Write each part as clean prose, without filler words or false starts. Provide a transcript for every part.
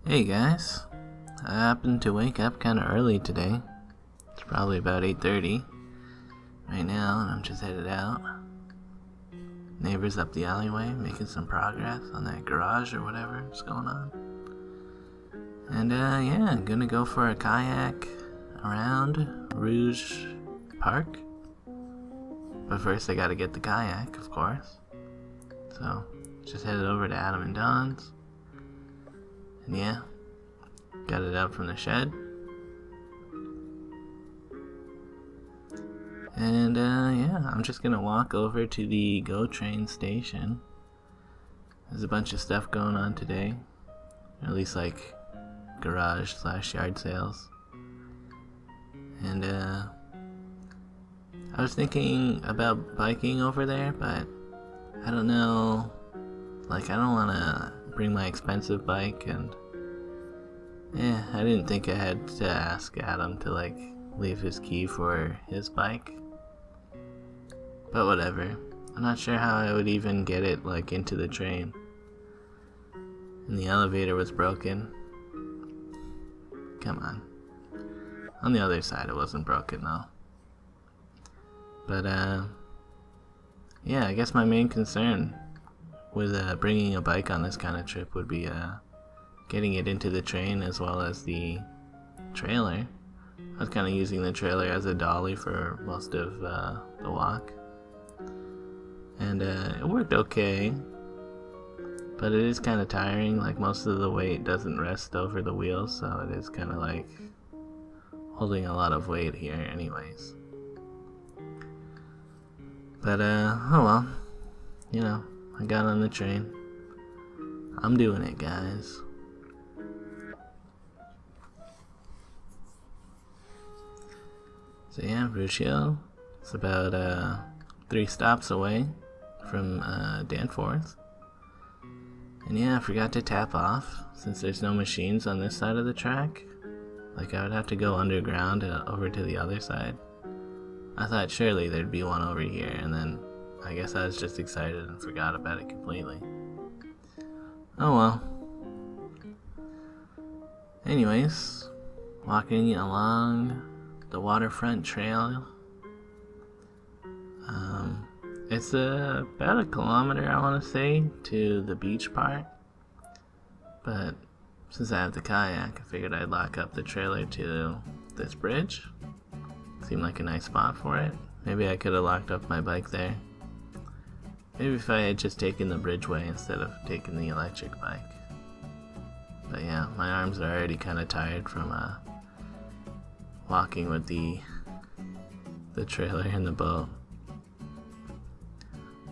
Hey guys, I happened to wake up kind of early today. It's probably about 8:30 right now, and I'm just headed out. Neighbors up the alleyway making some progress on that garage or whatever's going on. And yeah, I'm gonna go for a kayak around Rouge Park. But first I gotta get the kayak, of course. So, just headed over to Adam and Don's. And yeah, got it out from the shed. And yeah, I'm just gonna walk over to the GO train station. There's a bunch of stuff going on today. Or at least like garage/yard sales. And I was thinking about biking over there, but I don't know. Like, I don't want to bring my expensive bike, and I didn't think I had to ask Adam to like leave his key for his bike. But whatever. I'm not sure how I would even get it like into the train. And the elevator was broken. Come on. On the other side it wasn't broken though. But yeah, I guess my main concern with bringing a bike on this kind of trip would be getting it into the train as well as the trailer. I was kind of using the trailer as a dolly for most of the walk. And it worked okay, but it is kind of tiring. Like, most of the weight doesn't rest over the wheels, so it is kind of like holding a lot of weight here anyways. But oh well, you know, I got on the train. I'm doing it, guys. So yeah, Rouge Hill. It's about 3 stops away from Danforth. And yeah, I forgot to tap off since there's no machines on this side of the track. Like, I would have to go underground over to the other side. I thought surely there'd be one over here, and then I guess I was just excited and forgot about it completely. Oh well. Anyways, walking along the Waterfront Trail. It's about 1 kilometer, I want to say, to the beach part. But since I have the kayak, I figured I'd lock up the trailer to this bridge. Seemed like a nice spot for it. Maybe I could have locked up my bike there. Maybe if I had just taken the bridgeway instead of taking the electric bike. But yeah, my arms are already kind of tired from walking with the trailer and the boat.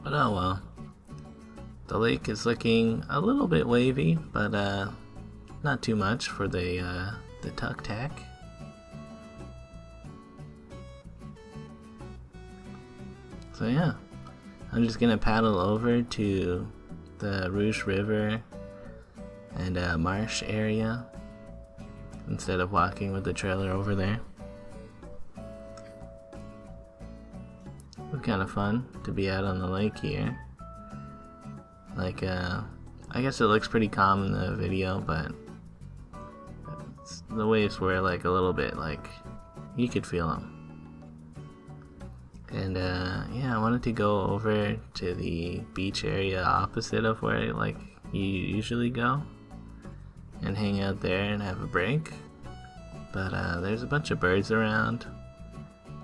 But oh well. The lake is looking a little bit wavy, but not too much for the tuck tack. So yeah, I'm just gonna paddle over to the Rouge River and Marsh area instead of walking with the trailer over there. It's kind of fun to be out on the lake here. Like, I guess it looks pretty calm in the video, but the waves were like a little bit like you could feel them. And yeah, I wanted to go over to the beach area opposite of where like you usually go and hang out there and have a break. But there's a bunch of birds around,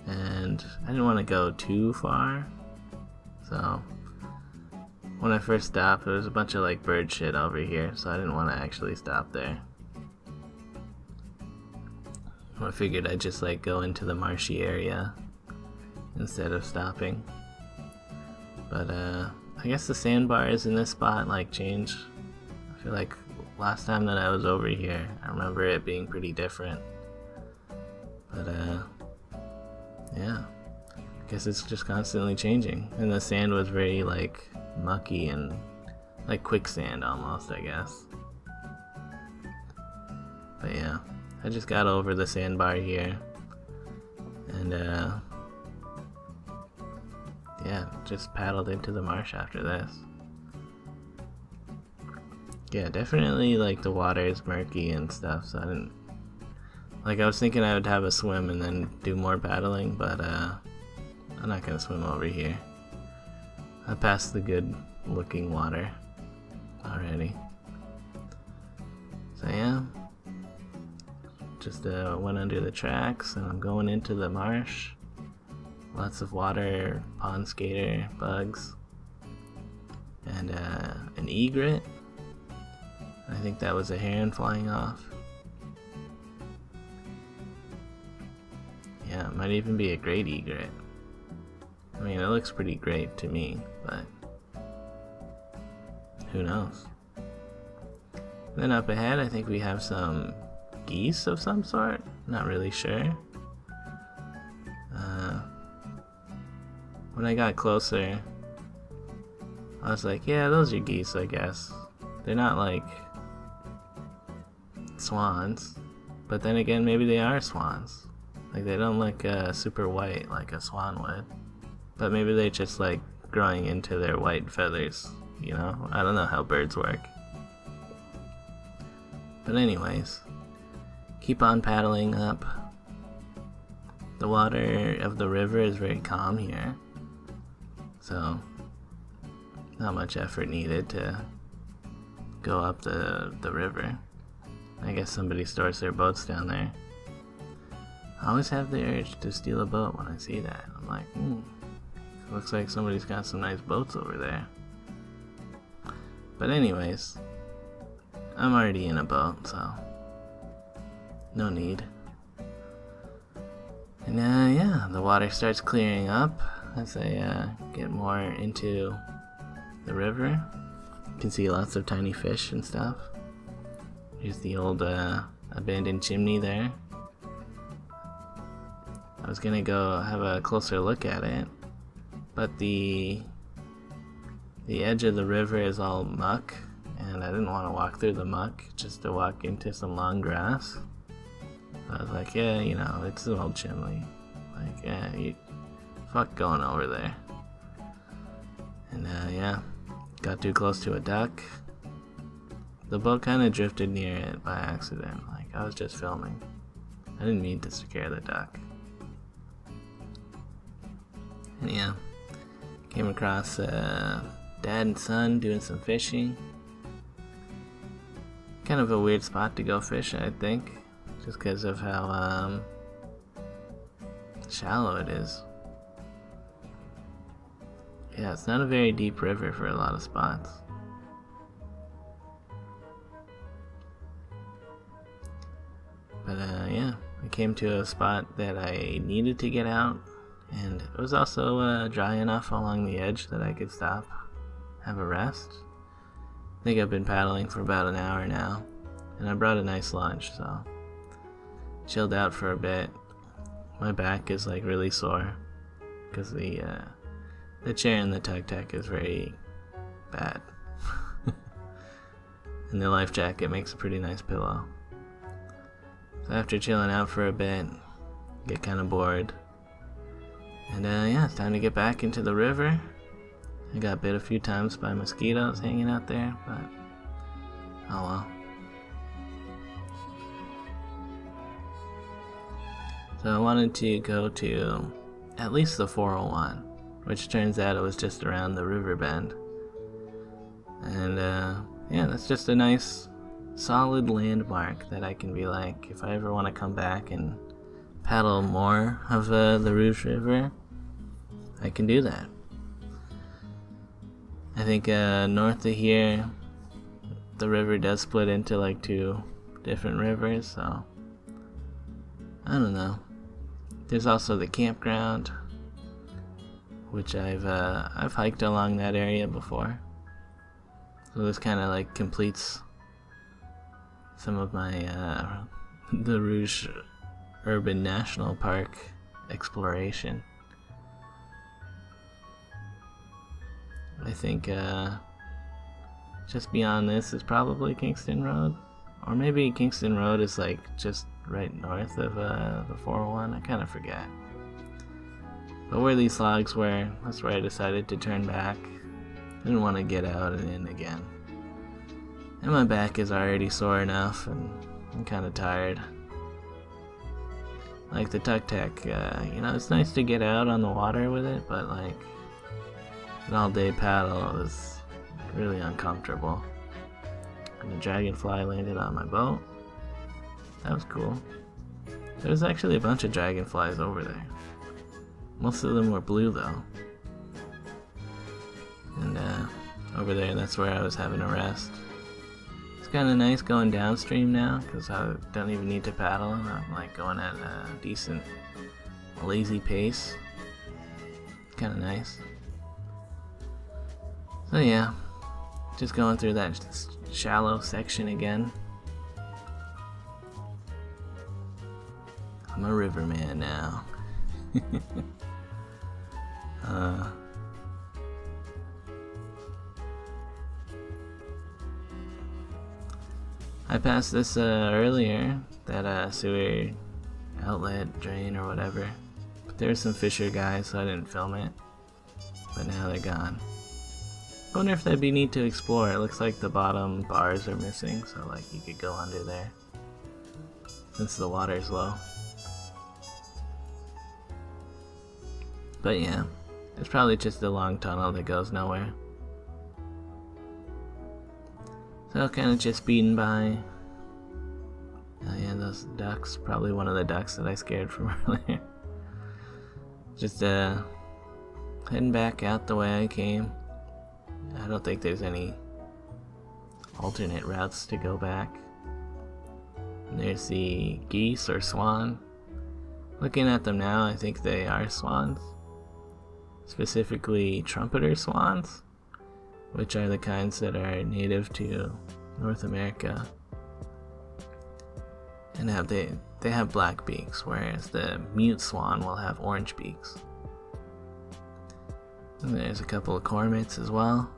and I didn't want to go too far. So when I first stopped, there was a bunch of like bird shit over here, so I didn't want to actually stop there. I figured I'd just like go into the marshy area instead of stopping. But I guess the sandbars in this spot like change. I feel like last time that I was over here, I remember it being pretty different. But yeah, I guess it's just constantly changing. And the sand was very like mucky and like quicksand almost, I guess. But yeah, I just got over the sandbar here, and yeah, just paddled into the marsh after this. Yeah, definitely, like, the water is murky and stuff, so I didn't... Like, I was thinking I would have a swim and then do more paddling, but, I'm not gonna swim over here. I passed the good-looking water already. So, yeah. Just, went under the tracks, and I'm going into the marsh. Lots of water, pond skater, bugs. And, an egret. I think that was a heron flying off. Yeah, it might even be a great egret. I mean, it looks pretty great to me, but who knows? Then up ahead, I think we have some geese of some sort. Not really sure. When I got closer, I was like, yeah, those are geese, I guess. They're not like swans, but then again, maybe they are swans. Like, they don't look super white like a swan would, but maybe they're just like growing into their white feathers, you know? I don't know how birds work. But anyways, keep on paddling up. The water of the river is very calm here, so not much effort needed to go up the river. I guess somebody stores their boats down there. I always have the urge to steal a boat when I see that. I'm like, looks like somebody's got some nice boats over there. But anyways, I'm already in a boat, so no need. And yeah, the water starts clearing up as I get more into the river. You can see lots of tiny fish and stuff. Here's the old abandoned chimney there. I was gonna go have a closer look at it, but the edge of the river is all muck, and I didn't want to walk through the muck just to walk into some long grass. So I was like, yeah, you know, it's an old chimney. Like, yeah, fuck going over there. And yeah, got too close to a duck. The boat kind of drifted near it by accident. Like, I was just filming. I didn't mean to scare the duck. And yeah, came across dad and son doing some fishing. Kind of a weird spot to go fish, I think, just because of how shallow it is. Yeah, it's not a very deep river for a lot of spots. But yeah, I came to a spot that I needed to get out, and it was also dry enough along the edge that I could stop, have a rest. I think I've been paddling for about an hour now, and I brought a nice lunch, so chilled out for a bit. My back is like really sore because the chair in the tuk-tuk is very bad. And the life jacket makes a pretty nice pillow. So after chilling out for a bit, get kind of bored. And yeah, it's time to get back into the river. I got bit a few times by mosquitoes hanging out there, but oh well. So I wanted to go to at least the 401, which turns out it was just around the Riverbend. And yeah, that's just a nice solid landmark that I can be like, if I ever want to come back and paddle more of the Rouge River, I can do that. I think north of here, the river does split into like two different rivers, so I don't know. There's also the campground, which I've hiked along that area before. So this kind of like completes some of my the Rouge Urban National Park exploration. I think just beyond this is probably Kingston Road, or maybe Kingston Road is like just right north of the 401. I kind of forget. But where these logs were, that's where I decided to turn back. Didn't want to get out and in again. And my back is already sore enough, and I'm kind of tired. Like the tuk-tuk, you know, it's nice to get out on the water with it, but like an all-day paddle is really uncomfortable. And the dragonfly landed on my boat. That was cool. There's actually a bunch of dragonflies over there. Most of them were blue though. And over there, that's where I was having a rest. It's kind of nice going downstream now, because I don't even need to paddle. I'm like going at a decent, lazy pace. Kind of nice. So yeah, just going through that shallow section again. I'm a riverman now. I passed this earlier, that sewer outlet, drain, or whatever. But there were some fisher guys, so I didn't film it. But now they're gone. I wonder if that'd be neat to explore. It looks like the bottom bars are missing, so like you could go under there. Since the water's low. But yeah, it's probably just a long tunnel that goes nowhere. So kind of just speeding by. Oh yeah, those ducks. Probably one of the ducks that I scared from earlier. Just heading back out the way I came. I don't think there's any alternate routes to go back. And there's the geese or swan. Looking at them now, I think they are swans. Specifically trumpeter swans, which are the kinds that are native to North America. And they have black beaks, whereas the mute swan will have orange beaks. And there's a couple of cormorants as well.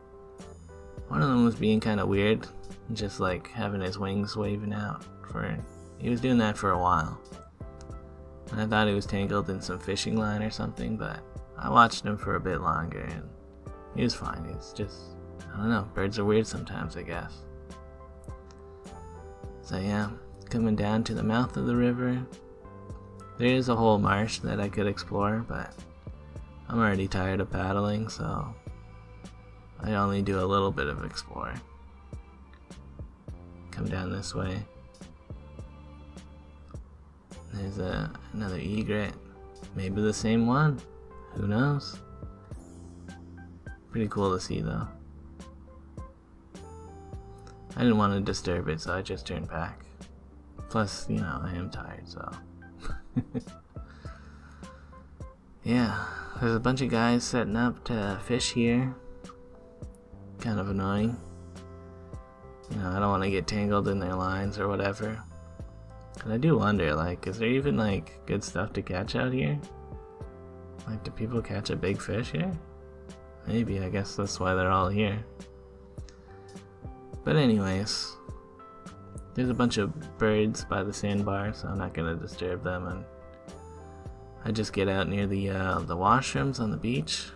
One of them was being kind of weird, just like having his wings waving out. He was doing that for a while. And I thought he was tangled in some fishing line or something, but I watched him for a bit longer and he was fine. He's just, I don't know, birds are weird sometimes, I guess. So yeah, coming down to the mouth of the river. There is a whole marsh that I could explore, but I'm already tired of paddling, so I only do a little bit of exploring. Come down this way. There's another egret. Maybe the same one. Who knows? Pretty cool to see though. I didn't want to disturb it, so I just turned back. Plus, you know, I am tired, so. Yeah, there's a bunch of guys setting up to fish here. Kind of annoying. You know, I don't want to get tangled in their lines or whatever. And I do wonder, like, is there even, like, good stuff to catch out here? Like, do people catch a big fish here? Maybe, I guess that's why they're all here. But anyways, there's a bunch of birds by the sandbar, so I'm not gonna disturb them, and I just get out near the washrooms on the beach.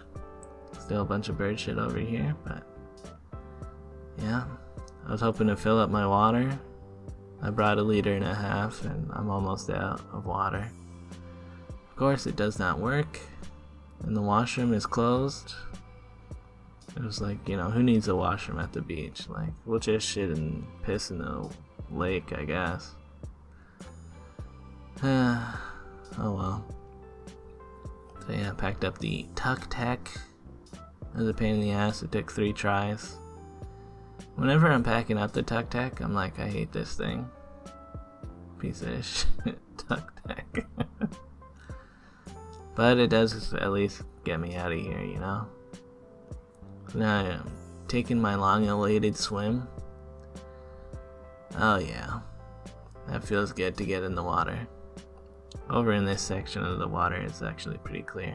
Still a bunch of bird shit over here, but yeah, I was hoping to fill up my water. I brought 1.5 liters and I'm almost out of water. Of course it does not work, and the washroom is closed. It was like, you know, who needs a washroom at the beach? Like, we'll just shit and piss in the lake, I guess. Oh well. So yeah, I packed up the tuk-tuk. It was a pain in the ass. It took 3 tries. Whenever I'm packing up the tuk-tuk, I'm like, I hate this thing. Piece of shit tuk-tuk. But it does at least get me out of here, you know? Now I am taking my long-awaited swim. Oh yeah, that feels good to get in the water. Over in this section of the water, it's actually pretty clear.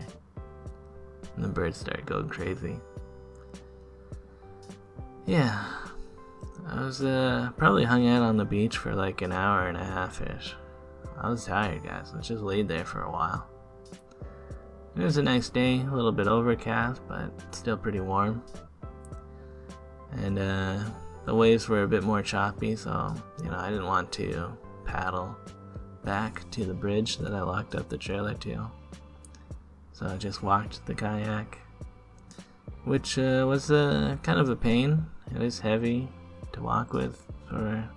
And the birds start going crazy. Yeah, I was probably hung out on the beach for like 1.5 hours-ish. I was tired, guys. I just laid there for a while. It was a nice day, a little bit overcast, but still pretty warm. And the waves were a bit more choppy, so, I didn't want to paddle back to the bridge that I locked up the trailer to. So I just walked the kayak, which was kind of a pain. It is heavy to walk with for,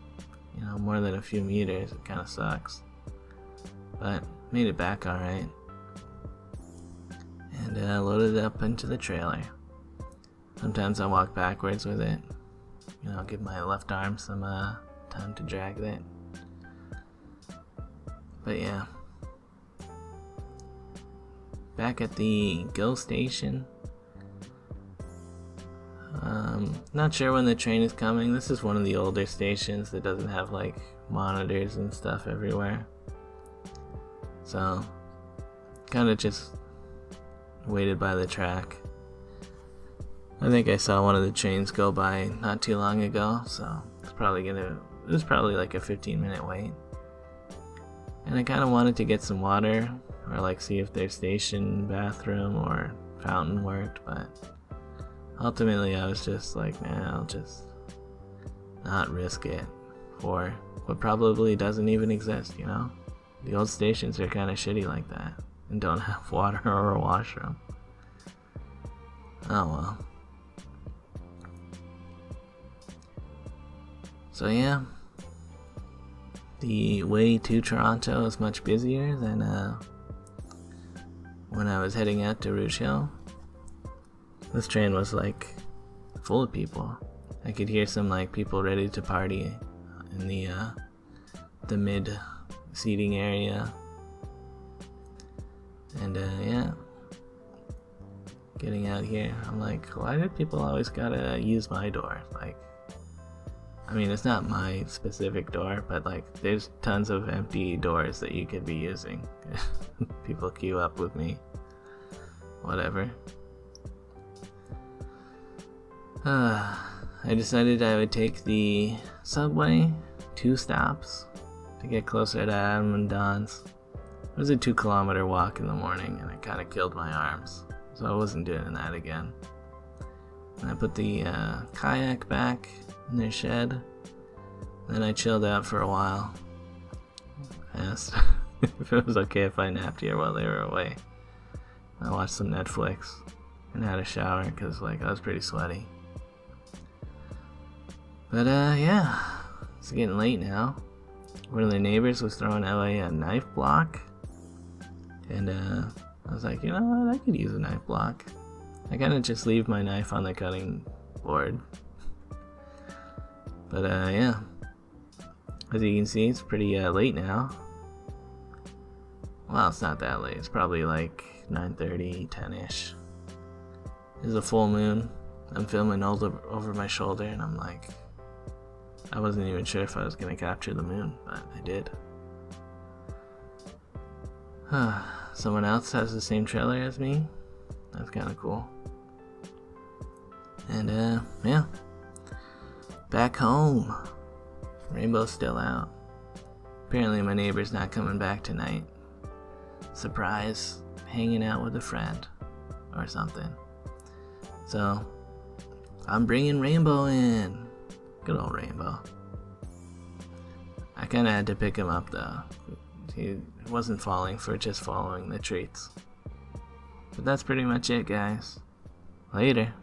more than a few meters. It kind of sucks. But made it back alright. And loaded it up into the trailer. Sometimes I walk backwards with it. Give my left arm some time to drag it. But yeah. Back at the GO station. Not sure when the train is coming. This is one of the older stations that doesn't have like monitors and stuff everywhere. So, kind of just waited by the track. I think I saw one of the trains go by not too long ago, so it was probably like a 15-minute wait. And I kind of wanted to get some water, or like see if their station bathroom or fountain worked, but ultimately I was just like, nah, I'll just not risk it for what probably doesn't even exist, The old stations are kind of shitty like that, and don't have water or a washroom. Oh well. So yeah, the way to Toronto is much busier than when I was heading out to Rouge Hill. This train was like full of people. I could hear some like people ready to party in the mid seating area. And yeah, getting out here, I'm like, why do people always gotta use my door? Like, I mean, it's not my specific door, but like, there's tons of empty doors that you could be using. People queue up with me. Whatever. I decided I would take the subway 2 stops to get closer to Adam and Don's. It was a 2-kilometer walk in the morning, and it kind of killed my arms, so I wasn't doing that again. And I put the kayak back in their shed. Then I chilled out for a while. I asked if it was okay if I napped here while they were away. I watched some Netflix and had a shower because I was pretty sweaty. But yeah, it's getting late now. One of the neighbors was throwing away a knife block, and I was like, you know what, I could use a knife block. I kind of just leave my knife on the cutting board. But yeah, as you can see, it's pretty late now. Well, it's not that late. It's probably like 9:30, 10-ish. There's a full moon. I'm filming over my shoulder, and I'm like, I wasn't even sure if I was going to capture the moon, but I did. Someone else has the same trailer as me. That's kind of cool. And yeah. Back home. Rainbow's still out. Apparently my neighbor's not coming back tonight. Surprise, hanging out with a friend or something. So, I'm bringing Rainbow in. Good old Rainbow. I kind of had to pick him up though. He wasn't falling for just following the treats. But that's pretty much it, guys. Later.